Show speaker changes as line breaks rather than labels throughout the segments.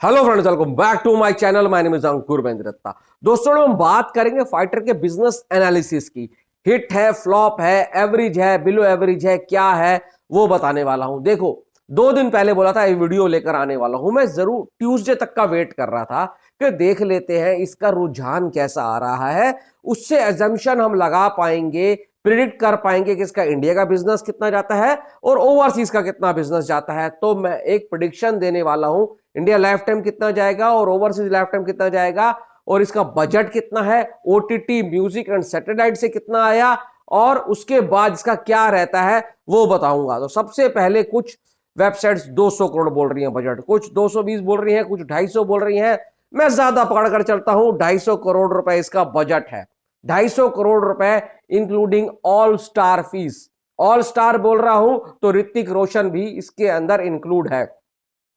Hello friends, welcome back to my channel. My name is Ankur Bendratta. दोस्तों, हम बात करेंगे फाइटर के बिजनेस एनालिसिस की। हिट है, फ्लॉप है, एवरेज है, बिलो एवरेज है, क्या है वो बताने वाला हूं। देखो, 2 दिन पहले बोला था ये वीडियो लेकर आने वाला हूं। मैं जरूर ट्यूसडे तक का वेट कर रहा था कि देख लेते हैं इसका रुझान कैसा आ रहा है। उससे एजम्पशन हम लगा पाएंगे, प्रिडिक्ट कर पाएंगे कि इसका इंडिया का बिजनेस कितना जाता है और ओवरसीज का कितना बिजनेस जाता है। तो मैं एक प्रिडिक्शन देने वाला हूं, इंडिया लाइफ टाइम कितना जाएगा और ओवरसीज लाइफ टाइम कितना जाएगा, और इसका बजट कितना है, ओटीटी म्यूजिक एंड सैटेलाइट से कितना आया, और उसके बाद इसका क्या रहता है वो बताऊंगा। तो सबसे पहले कुछ वेबसाइट्स 200 करोड़ बोल रही हैं बजट, कुछ 220 बोल रही हैं, कुछ 250 बोल रही हैं। मैं ज्यादा पकड़कर चलता हूं, 250 करोड़ रुपए इसका बजट है। 250 करोड़ रुपए including all star fees. All star बोल रहा हूं तो ऋतिक रोशन भी इसके अंदर इंक्लूड है।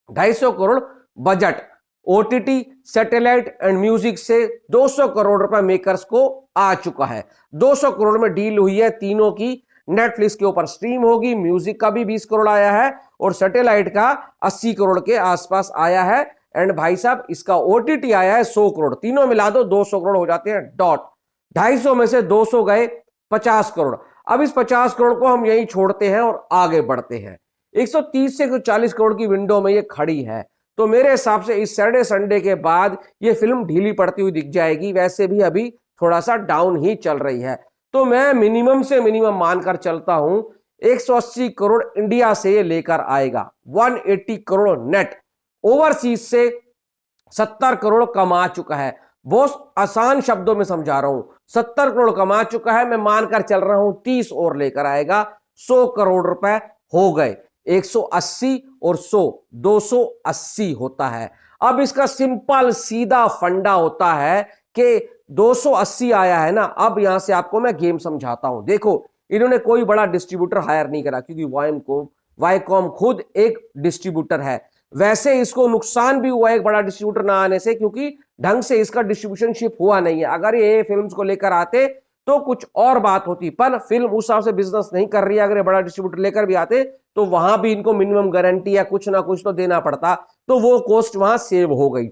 250 crore budget, OTT satellite and music से 200 करोड़ रुपए मेकर्स को आ चुका है। 200 करोड़ में डील हुई है तीनों की। नेटफ्लिक्स के ऊपर स्ट्रीम होगी, म्यूजिक का भी 20 करोड़ आया है और सैटेलाइट का 80 करोड़ के आसपास आया है। एंड भाई साहब, इसका ओटीटी आया है 100 करोड़। तीनों मिला दो 200 करोड़ हो जाते हैं डॉट। 250 में से 200 गए 50 करोड़। अब इस 50 करोड़ को हम यहीं छोड़ते हैं और आगे बढ़ते हैं। 130 से 140 करोड़ की विंडो में ये खड़ी है। तो मेरे हिसाब से इस सैटरडे संडे के बाद ये फिल्म ढीली पड़ती हुई दिख जाएगी। वैसे भी अभी थोड़ा सा डाउन ही चल रही है। तो मैं मिनिमम से मिनिमम मानकर चलता हूं 180 करोड़ इंडिया से ये लेकर आएगा। 180 करोड़ नेट। ओवरसीज से 70 करोड़ कमा चुका है। बहुत आसान शब्दों में समझा रहा हूं, 70 करोड़ कमा चुका है। मैं मानकर चल रहा हूं 30 और लेकर आएगा। 100 करोड़ रुपए हो गए। 180 और 100, 280 होता है। अब इसका सिंपल सीधा फंडा होता है कि 280 आया है ना। अब यहां से आपको मैं गेम समझाता हूं। देखो, इन्होंने कोई बड़ा डिस्ट्रीब्यूटर हायर नहीं करा, क्योंकि वाईकॉम खुद एक डिस्ट्रीब्यूटर है। वैसे इसको नुकसान भी हुआ एक बड़ा डिस्ट्रीब्यूटर ना आने से, क्योंकि ढंग से इसका डिस्ट्रीब्यूशनशिप हुआ नहीं है। अगर ये फिल्म्स को लेकर आते तो कुछ और बात होती, पर फिल्म उस हिसाब से बिजनेस नहीं कर रही है। अगर ये बड़ा डिस्ट्रीब्यूटर लेकर भी आते तो वहां भी इनको मिनिमम गारंटी या कुछ ना कुछ तो देना पड़ता, तो वो कॉस्ट वहां सेव हो गई।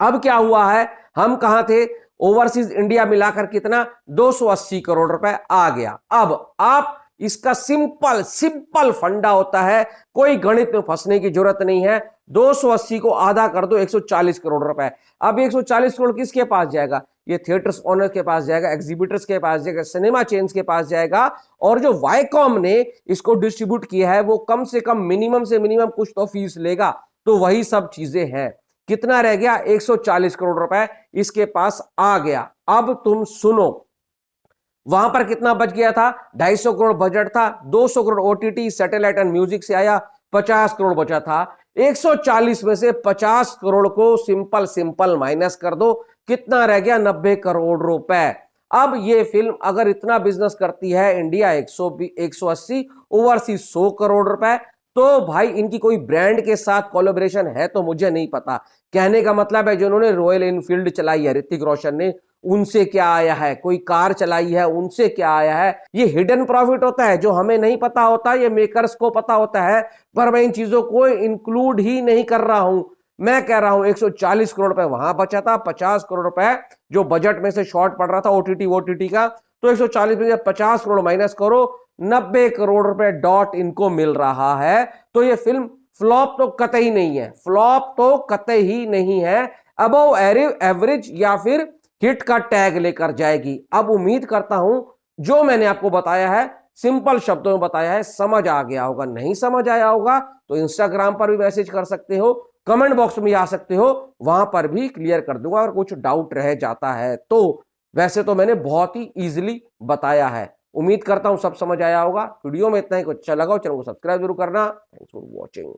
अब क्या हुआ है, हम कहां थे, ओवरसीज इंडिया मिलाकर कितना, 280 करोड़ रुपए आ गया। अब आप इसका सिंपल सिंपल फंडा होता है, कोई गणित में फंसने की जरूरत नहीं है। 280 को आधा कर दो, 140 करोड़ रुपए। अब 140 करोड़ किसके पास जाएगा, ये थिएटर्स ओनर के पास जाएगा, एग्जीबिटर्स के पास जाएगा, सिनेमा चेन्स के पास जाएगा। और जो वाईकॉम ने इसको डिस्ट्रीब्यूट किया है वो कम से कम मिनिमम से मिनिमम कुछ तो फीस लेगा। तो वही सब चीजें हैं। कितना रह गया, 140 करोड़ रुपए इसके पास आ गया। अब तुम सुनो, वहां पर कितना बच गया था, 250 करोड़ बजट था, 200 crore OTT satellite and music से आया, 50 करोड़ बचा था। 140 में से 50 करोड़ को सिंपल सिंपल माइनस कर दो, कितना रह गया, 90 करोड़ रुपए। अब ये फिल्म अगर इतना बिजनेस करती है, इंडिया 180, ओवरसीज 100 करोड़ रुपए, तो भाई इनकी कोई ब्रांड के साथ कोलैबोरेशन है तो मुझे नहीं पता। कहने का मतलब है, जिन्होंने रॉयल एनफील्ड चलाई है ऋतिक रोशन ने, उनसे क्या आया है, कोई कार चलाई है उनसे क्या आया है। ये हिडन प्रॉफिट होता है जो हमें नहीं पता होता, ये मेकर्स को पता होता है। पर मैं इन चीजों को इंक्लूड ही नहीं कर रहा हूं। मैं कह रहा हूं 140 करोड़ रुपए वहां बचा था, 50 करोड़ रुपए जो बजट में से शॉर्ट पड़ रहा था ओटीटी का। तो 140 में से 50 करोड़ माइनस करो, 90 करोड़ रुपए डॉट इनको मिल रहा है। तो ये फिल्म फ्लॉप तो कतई नहीं है, फ्लॉप तो कतई ही नहीं है। अबव एवरेज या फिर हिट का टैग लेकर जाएगी। अब उम्मीद करता हूं जो मैंने आपको बताया है, सिंपल शब्दों में बताया है, समझ आ गया होगा। नहीं समझ आया होगा तो इंस्टाग्राम पर भी मैसेज कर सकते हो, कमेंट बॉक्स में आ सकते हो, वहां पर भी क्लियर कर दूंगा। और कुछ डाउट रह जाता है तो वैसे तो मैंने बहुत ही इजीली बताया है। उम्मीद करता हूं सब समझ आया होगा। वीडियो में इतना ही, कुछ अच्छा लगा हो चैनल को सब्सक्राइब जरूर करना। Thanks for watching.